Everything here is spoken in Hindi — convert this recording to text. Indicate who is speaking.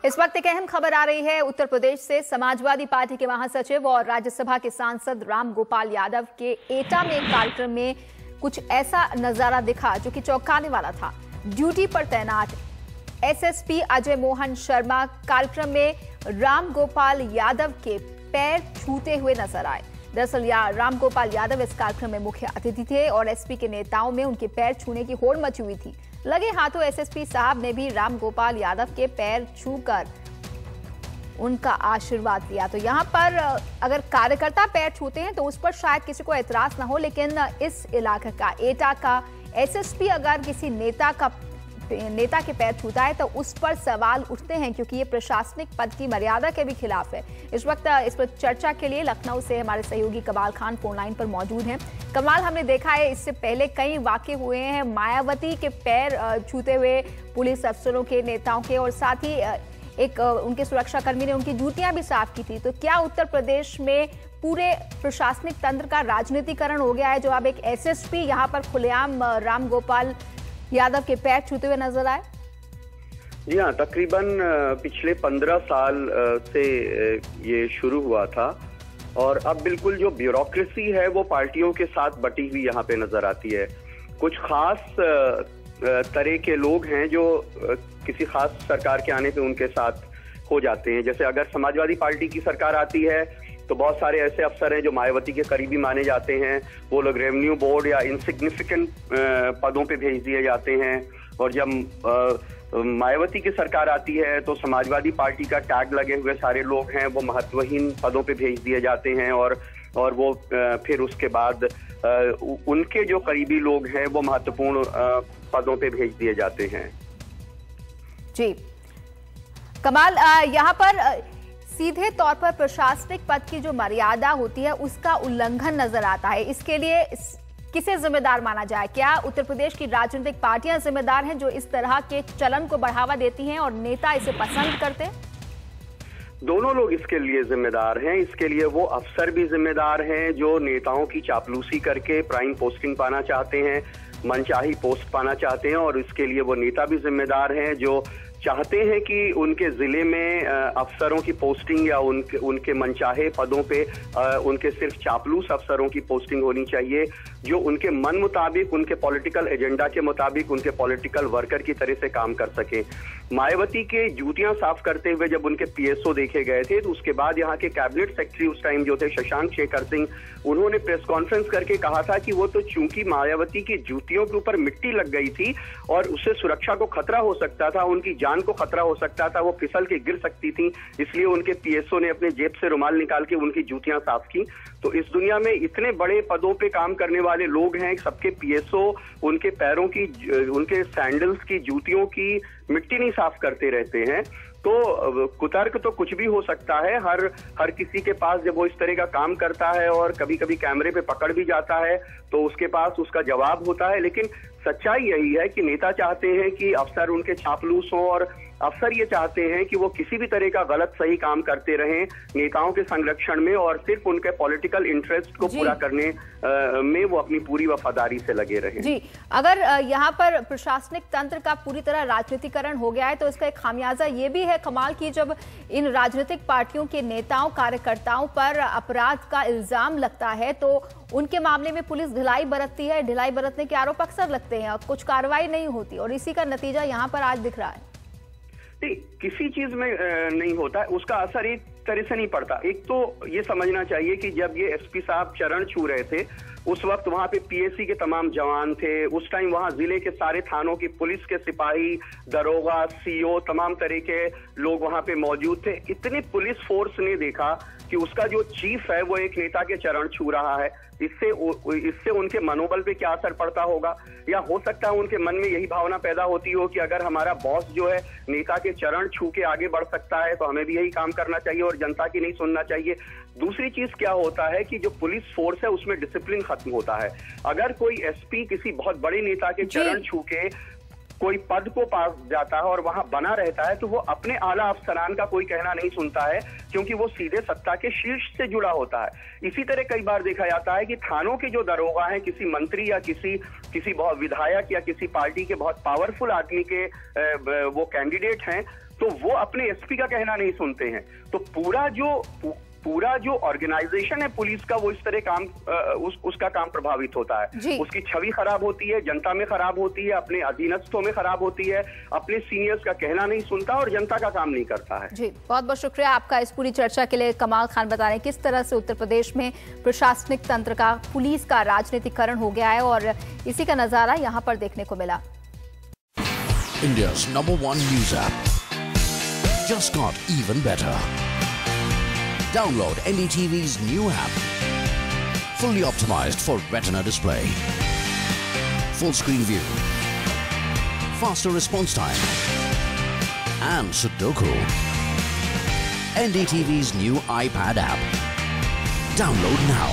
Speaker 1: इस वक्त एक अहम खबर आ रही है उत्तर प्रदेश से। समाजवादी पार्टी के महासचिव और राज्यसभा के सांसद राम गोपाल यादव के एटा में एक कार्यक्रम में कुछ ऐसा नजारा दिखा जो कि चौंकाने वाला था। ड्यूटी पर तैनात एसएसपी अजय मोहन शर्मा कार्यक्रम में राम गोपाल यादव के पैर छूते हुए नजर आए। दरअसल राम गोपाल यादव इस कार्यक्रम में मुख्य अतिथि थे और एसपी के नेताओं में उनके पैर छूने की होड़ मची हुई थी। लगे हाथों एसएसपी साहब ने भी राम गोपाल यादव के पैर छूकर उनका आशीर्वाद लिया। तो यहाँ पर अगर कार्यकर्ता पैर छूते हैं तो उस पर शायद किसी को एतराज ना हो, लेकिन इस इलाके का एटा का एसएसपी अगर किसी नेता के पैर छूता है तो उस पर सवाल उठते हैं, क्योंकि ये प्रशासनिक पद की मर्यादा के भी खिलाफ है। इस वक्त इस पर चर्चा के लिए लखनऊ से हमारे सहयोगी कमाल खान फोन लाइन पर मौजूद हैं। कमाल, हमने देखा है इससे पहले कई वाकये हुए हैं मायावती के पैर छूते हुए पुलिस अफसरों के, नेताओं के, और साथ ही एक उनके सुरक्षाकर्मी ने उनकी जूतियां भी साफ की थी। तो क्या उत्तर प्रदेश में पूरे प्रशासनिक तंत्र का राजनीतिकरण हो गया है जो अब एक एसएसपी यहाँ पर खुलेआम राम गोपाल यादव के पैर छूते हुए नजर आए?
Speaker 2: जी हाँ, तकरीबन पिछले 15 साल से ये शुरू हुआ था और अब बिल्कुल जो ब्यूरोक्रेसी है वो पार्टियों के साथ बटी हुई यहाँ पे नजर आती है। कुछ खास तरह के लोग हैं जो किसी खास सरकार के आने पे उनके साथ हो जाते हैं। जैसे अगर समाजवादी पार्टी की सरकार आती है तो बहुत सारे ऐसे अफसर हैं जो मायावती के करीबी माने जाते हैं, वो लोग रेवेन्यू बोर्ड या इनसिग्निफिकेंट पदों पे भेज दिए जाते हैं। और जब मायावती की सरकार आती है तो समाजवादी पार्टी का टैग लगे हुए सारे लोग हैं वो महत्वहीन पदों पे भेज दिए जाते हैं और वो फिर उसके बाद उनके जो करीबी लोग हैं वो महत्वपूर्ण पदों पे भेज दिए जाते हैं।
Speaker 1: जी कमाल, यहाँ पर सीधे तौर पर प्रशासनिक पद की जो मर्यादा होती है उसका उल्लंघन नजर आता है। इसके लिए किसे जिम्मेदार माना जाए? क्या उत्तर प्रदेश की राजनीतिक पार्टियां जिम्मेदार हैं जो इस तरह के चलन को बढ़ावा देती हैं और नेता इसे पसंद करते हैं?
Speaker 2: दोनों लोग इसके लिए जिम्मेदार हैं। इसके लिए वो अफसर भी जिम्मेदार हैं जो नेताओं की चापलूसी करके प्राइम पोस्टिंग पाना चाहते हैं, मनचाही पोस्ट पाना चाहते हैं, और इसके लिए वो नेता भी जिम्मेदार हैं जो चाहते हैं कि उनके जिले में अफसरों की पोस्टिंग या उनके मनचाहे पदों पे उनके सिर्फ चापलूस अफसरों की पोस्टिंग होनी चाहिए जो उनके मन मुताबिक, उनके पॉलिटिकल एजेंडा के मुताबिक, उनके पॉलिटिकल वर्कर की तरह से काम कर सके। मायावती के जूतियां साफ करते हुए जब उनके पीएसओ देखे गए थे तो उसके बाद यहाँ के कैबिनेट सेक्रेटरी उस टाइम जो थे शशांक शेखर सिंह, उन्होंने प्रेस कॉन्फ्रेंस करके कहा था कि वो तो चूंकि मायावती की जूतियों के ऊपर मिट्टी लग गई थी और उससे सुरक्षा को खतरा हो सकता था, उनकी जान को खतरा हो सकता था, वो फिसल के गिर सकती थी, इसलिए उनके पीएसओ ने अपने जेब से रुमाल निकाल के उनकी जूतियां साफ की। तो इस दुनिया में इतने बड़े पदों पे काम करने वाले लोग हैं, सबके पीएसओ उनके पैरों की, उनके सैंडल्स की, जूतियों की मिट्टी नहीं साफ करते रहते हैं। तो कुतर्क तो कुछ भी हो सकता है। हर किसी के पास जब वो इस तरह का काम करता है और कभी कभी कैमरे पे पकड़ भी जाता है तो उसके पास उसका जवाब होता है। लेकिन सच्चाई यही है कि नेता चाहते हैं कि अफसर उनके चापलूस हों और अफसर ये चाहते हैं कि वो किसी भी तरह का गलत सही काम करते रहें नेताओं के संरक्षण में और सिर्फ उनके पॉलिटिकल इंटरेस्ट को पूरा करने में वो अपनी पूरी वफादारी से लगे रहें।
Speaker 1: जी, अगर यहाँ पर प्रशासनिक तंत्र का पूरी तरह राजनीतिकरण हो गया है तो इसका एक खामियाजा ये भी है कमाल की, जब इन राजनीतिक पार्टियों के नेताओं कार्यकर्ताओं पर अपराध का इल्जाम लगता है तो उनके मामले में पुलिस ढिलाई बरतती है, ढिलाई बरतने के आरोप अक्सर लगते हैं और कुछ कार्रवाई नहीं होती, और इसी का नतीजा यहाँ पर आज दिख रहा है।
Speaker 2: किसी चीज में नहीं होता है, उसका असर एक तरह से नहीं पड़ता। एक तो ये समझना चाहिए कि जब ये एसपी साहब चरण छू रहे थे उस वक्त वहां पे पीएससी के तमाम जवान थे, उस टाइम वहां जिले के सारे थानों की पुलिस के सिपाही, दरोगा, सीओ, तमाम तरह के लोग वहां पे मौजूद थे। इतने पुलिस फोर्स ने देखा कि उसका जो चीफ है वो एक नेता के चरण छू रहा है, इससे उनके मनोबल पे क्या असर पड़ता होगा, या हो सकता है उनके मन में यही भावना पैदा होती हो कि अगर हमारा बॉस जो है नेता के चरण छू के आगे बढ़ सकता है तो हमें भी यही काम करना चाहिए और जनता की नहीं सुनना चाहिए। दूसरी चीज क्या होता है कि जो पुलिस फोर्स है उसमें डिसिप्लिन खत्म होता है। अगर कोई एसपी किसी बहुत बड़े नेता के चरण छू के कोई पद को पास जाता है और वहां बना रहता है तो वो अपने आला अफसरान का कोई कहना नहीं सुनता है, क्योंकि वो सीधे सत्ता के शीर्ष से जुड़ा होता है। इसी तरह कई बार देखा जाता है कि थानों के जो दरोगा हैं, किसी मंत्री या किसी बहुत विधायक या किसी पार्टी के बहुत पावरफुल आदमी के वो कैंडिडेट हैं, तो वो अपने एसपी का कहना नहीं सुनते हैं। तो पूरा जो ऑर्गेनाइजेशन है पुलिस का, वो इस तरह उसका काम प्रभावित होता है। उसकी छवि खराब होती है, जनता में खराब होती है, अपने अधीनस्थों में खराब होती है, अपने सीनियर्स का कहना नहीं सुनता और जनता का काम नहीं करता है।
Speaker 1: जी, बहुत बहुत शुक्रिया आपका इस पूरी चर्चा के लिए। कमाल खान बता रहे हैं किस तरह से उत्तर प्रदेश में प्रशासनिक तंत्र का, पुलिस का राजनीतिकरण हो गया है और इसी का नजारा यहाँ पर देखने को मिला।
Speaker 3: India's #1 news app just got even better. Download NDTV's new app. Fully optimized for retina display. Full screen view. Faster response time. And Sudoku. NDTV's new iPad app. Download now.